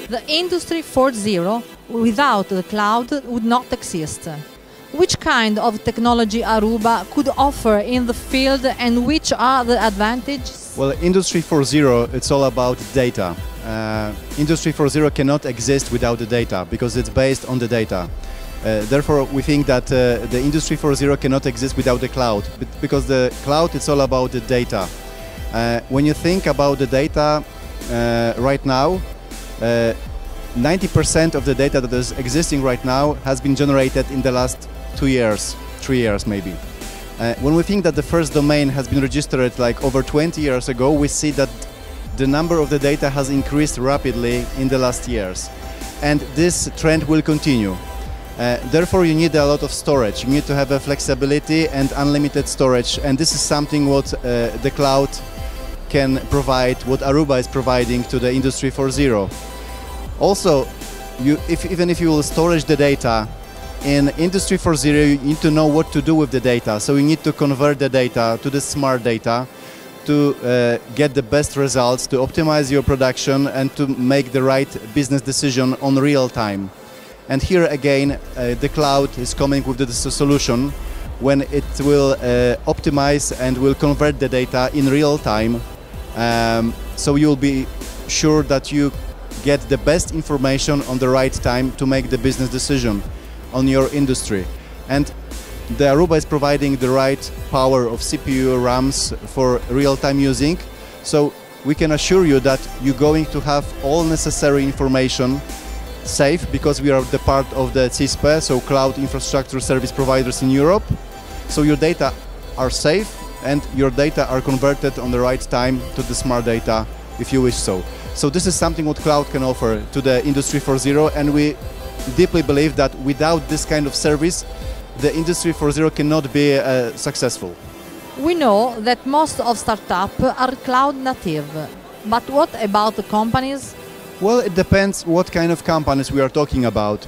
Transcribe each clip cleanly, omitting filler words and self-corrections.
The Industry 4.0 without the cloud would not exist. Which kind of technology Aruba could offer in the field and which are the advantages? Well, Industry 4.0, it's all about data. Industry 4.0 cannot exist without the data because it's based on the data. Therefore, we think that the Industry 4.0 cannot exist without the cloud because the cloud is all about the data. When you think about the data right now, 90% of the data that is existing right now has been generated in the last 2 years, 3 years maybe. When we think that the first domain has been registered like over 20 years ago, we see that the number of the data has increased rapidly in the last years. And this trend will continue. Therefore, you need a lot of storage. You need to have a flexibility and unlimited storage. And this is something what the cloud can provide, what Aruba is providing to the Industry 4.0. Also, even if you will storage the data, in Industry 4.0 you need to know what to do with the data. So you need to convert the data to the smart data to get the best results, to optimize your production and to make the right business decision on real time. And here again, the cloud is coming with the solution when it will optimize and will convert the data in real time. So you'll be sure that you get the best information on the right time to make the business decision on your industry. And the Aruba is providing the right power of CPU, RAMs for real-time using. So we can assure you that you're going to have all necessary information safe because we are the part of the CISP, so Cloud Infrastructure Service Providers in Europe. So your data are safe and your data are converted on the right time to the smart data if you wish so. So this is something what cloud can offer to the Industry 4.0, and we deeply believe that without this kind of service, the Industry 4.0 cannot be successful. We know that most of startups are cloud native, but what about the companies? Well, it depends what kind of companies we are talking about.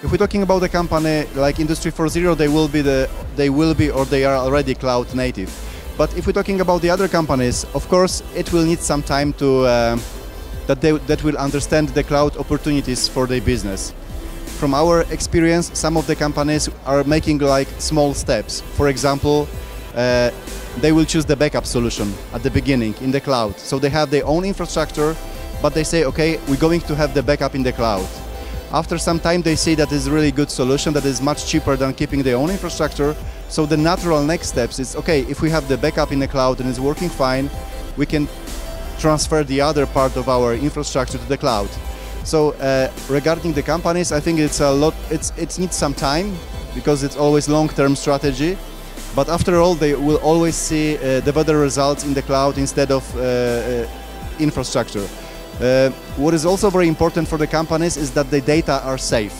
If we're talking about a company like Industry 4.0, they will be or they are already cloud native. But if we're talking about the other companies, of course, it will need some time to that will understand the cloud opportunities for their business. From our experience, some of the companies are making like small steps. For example, they will choose the backup solution at the beginning in the cloud. So they have their own infrastructure, but they say, okay, we're going to have the backup in the cloud. After some time, they see that is a really good solution that is much cheaper than keeping their own infrastructure. So the natural next steps is, okay, if we have the backup in the cloud and it's working fine, we can transfer the other part of our infrastructure to the cloud. So regarding the companies, I think it's a lot. It needs some time because it's always long-term strategy. But after all, they will always see the better results in the cloud instead of infrastructure. What is also very important for the companies is that the data are safe.